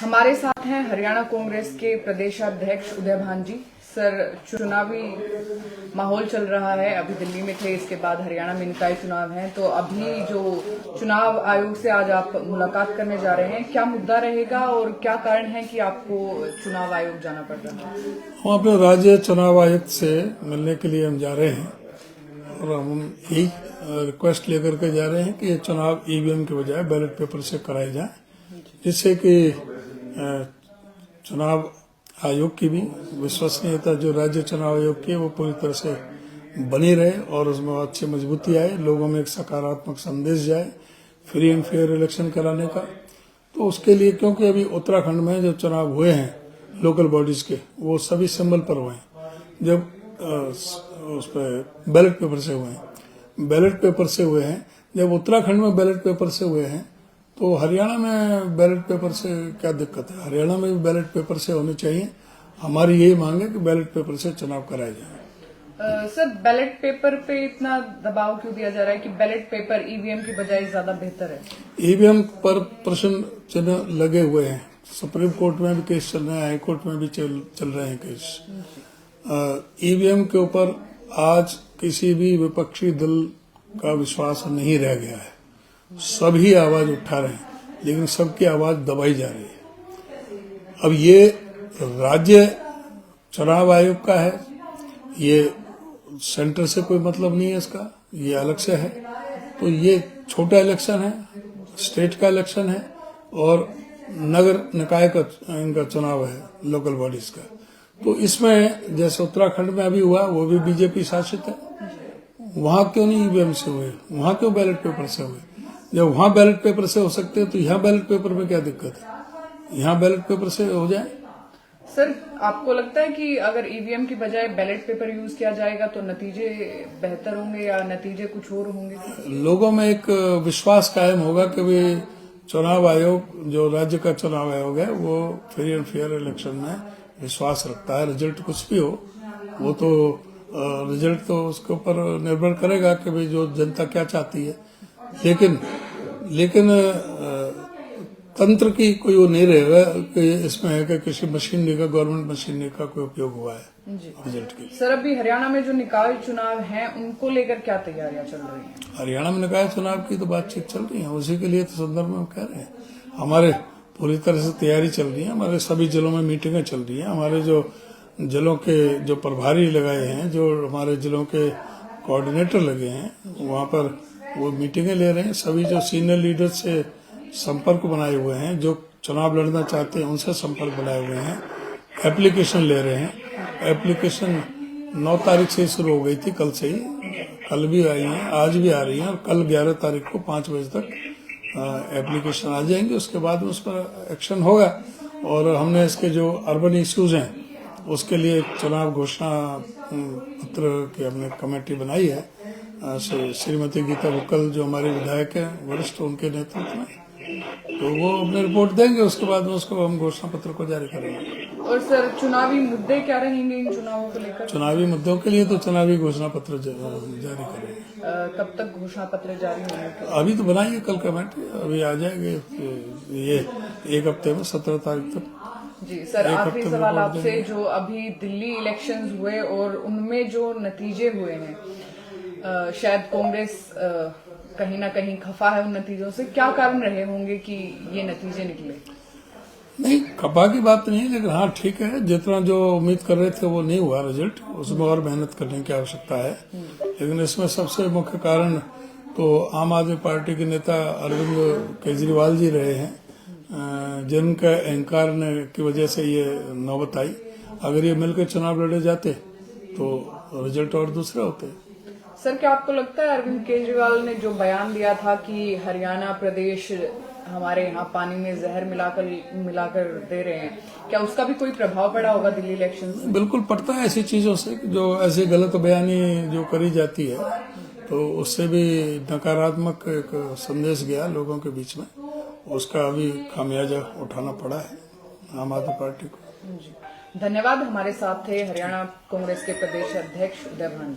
हमारे साथ हैं हरियाणा कांग्रेस के प्रदेशाध्यक्ष उदय भान जी। सर, चुनावी माहौल चल रहा है, अभी दिल्ली में थे, इसके बाद हरियाणा में निकाय चुनाव हैं, तो अभी जो चुनाव आयोग से आज आप मुलाकात करने जा रहे हैं, क्या मुद्दा रहेगा और क्या कारण है कि आपको चुनाव आयोग जाना पड़ रहा है? हम अपने राज्य चुनाव आयुक्त से मिलने के लिए हम जा रहे हैं और हम यही रिक्वेस्ट लेकर के जा रहे हैं कि ये चुनाव ईवीएम के बजाय बैलेट पेपर से कराए जाए, जिससे कि चुनाव आयोग की भी विश्वसनीयता जो राज्य चुनाव आयोग की है वो पूरी तरह से बनी रहे और उसमें अच्छी मजबूती आए, लोगों में एक सकारात्मक संदेश जाए फ्री एंड फेयर इलेक्शन कराने का। तो उसके लिए, क्योंकि अभी उत्तराखंड में जो चुनाव हुए हैं लोकल बॉडीज के, वो सभी सिंबल पर हुए हैं, जब उस पर बैलेट पेपर से हुए हैं, बैलेट पेपर से हुए हैं। जब उत्तराखंड में बैलेट पेपर से हुए हैं तो हरियाणा में बैलेट पेपर से क्या दिक्कत है? हरियाणा में भी बैलेट पेपर से होने चाहिए। हमारी यही मांग है कि बैलेट पेपर से चुनाव कराए जाए। सर, बैलेट पेपर पे इतना दबाव क्यों दिया जा रहा है कि बैलेट पेपर ईवीएम की बजाय ज्यादा बेहतर है? ईवीएम पर प्रश्न चिन्ह लगे हुए हैं, सुप्रीम कोर्ट में भी केस चल रहे हैं, हाई कोर्ट में भी चल रहे हैं केस। ईवीएम के ऊपर आज किसी भी विपक्षी दल का विश्वास नहीं रह गया है। सभी आवाज उठा रहे हैं, लेकिन सबकी आवाज दबाई जा रही है। अब ये राज्य चुनाव आयोग का है, ये सेंटर से कोई मतलब नहीं है इसका, ये अलग से है। तो ये छोटा इलेक्शन है, स्टेट का इलेक्शन है और नगर निकाय का इनका चुनाव है, लोकल बॉडीज का। तो इसमें जैसे उत्तराखंड में अभी हुआ, वो भी बीजेपी शासित है, वहां क्यों नहीं ईवीएम से हुए, वहां क्यों बैलेट पेपर से हुए? जब वहां बैलेट पेपर से हो सकते हैं तो यहाँ बैलेट पेपर में क्या दिक्कत है? यहाँ बैलेट पेपर से हो जाए। सर, आपको लगता है कि अगर ईवीएम की बजाय बैलेट पेपर यूज किया जाएगा तो नतीजे बेहतर होंगे या नतीजे कुछ और होंगे? लोगों में एक विश्वास कायम होगा कि भाई चुनाव आयोग, जो राज्य का चुनाव आयोग है, वो फ्री एंड फेयर इलेक्शन में विश्वास रखता है। रिजल्ट कुछ भी हो, वो तो रिजल्ट तो उसके ऊपर निर्भर करेगा कि भाई जो जनता क्या चाहती है। लेकिन तंत्र की कोई वो नहीं रहेगा कि इसमें है कि किसी मशीनरी का, गवर्नमेंट मशीनरी का कोई उपयोग हुआ है रिजल्ट के लिए। सर, अभी हरियाणा में जो निकाय चुनाव हैं, उनको लेकर क्या तैयारियां चल रही हैं? हरियाणा में निकाय चुनाव की तो बातचीत चल रही है, उसी के लिए तो संदर्भ में हम कह रहे हैं। हमारे पूरी तरह से तैयारी चल रही है, हमारे सभी जिलों में मीटिंगें चल रही हैं। हमारे जो जिलों के जो प्रभारी लगाए हैं, जो हमारे जिलों के कोऑर्डिनेटर लगे हैं, वहां पर वो मीटिंगें ले रहे हैं। सभी जो सीनियर लीडर से संपर्क बनाए हुए हैं, जो चुनाव लड़ना चाहते हैं उनसे संपर्क बनाए हुए हैं, एप्लीकेशन ले रहे हैं। एप्लीकेशन 9 तारीख से शुरू हो गई थी, कल से ही, कल भी आई हैं, आज भी आ रही हैं और कल 11 तारीख को 5 बजे तक एप्लीकेशन आ जाएंगे। उसके बाद उस पर एक्शन होगा और हमने इसके जो अर्बन इश्यूज हैं उसके लिए चुनाव घोषणा पत्र की हमने कमेटी बनाई है, श्रीमती गीता बुक्कल जो हमारे विधायक हैं वरिष्ठ, उनके नेतृत्व में। तो वो अपने रिपोर्ट देंगे, उसके बाद में उसको हम घोषणा पत्र को जारी करेंगे। और सर, चुनावी मुद्दे क्या रहेंगे इन चुनावों को लेकर? चुनावी मुद्दों के लिए तो चुनावी घोषणा पत्र जारी करेंगे। कब तक घोषणा पत्र जारी होंगे? अभी तो बनाइए, कल कमेटी अभी आ जाएंगे, ये एक हफ्ते में 17 तारीख तक। जी सर, आखिरी सवाल आपसे, जो अभी दिल्ली इलेक्शंस हुए और उनमें जो नतीजे हुए हैं, शायद कांग्रेस कहीं ना कहीं खफा है उन नतीजों से, क्या कारण रहे होंगे कि ये नतीजे निकले? नहीं, खफा की बात नहीं है, लेकिन हाँ ठीक है, जितना जो उम्मीद कर रहे थे वो नहीं हुआ रिजल्ट, उसमें और मेहनत करने की आवश्यकता है। लेकिन इसमें सबसे मुख्य कारण तो आम आदमी पार्टी के नेता अरविंद केजरीवाल जी रहे हैं, जिनका अहंकार की वजह से ये नौबत आई। अगर ये मिलकर चुनाव लड़े जाते तो रिजल्ट और दूसरे होते। सर, क्या आपको लगता है अरविंद केजरीवाल ने जो बयान दिया था कि हरियाणा प्रदेश हमारे यहाँ पानी में जहर मिलाकर दे रहे हैं, क्या उसका भी कोई प्रभाव पड़ा होगा दिल्ली इलेक्शन से? बिल्कुल पड़ता है ऐसी चीजों से, जो ऐसी गलत बयानी जो करी जाती है तो उससे भी नकारात्मक एक संदेश गया लोगों के बीच में, उसका अभी खामियाजा उठाना पड़ा है आम आदमी पार्टी को। धन्यवाद। हमारे साथ थे हरियाणा कांग्रेस के प्रदेश अध्यक्ष उदय भान जी।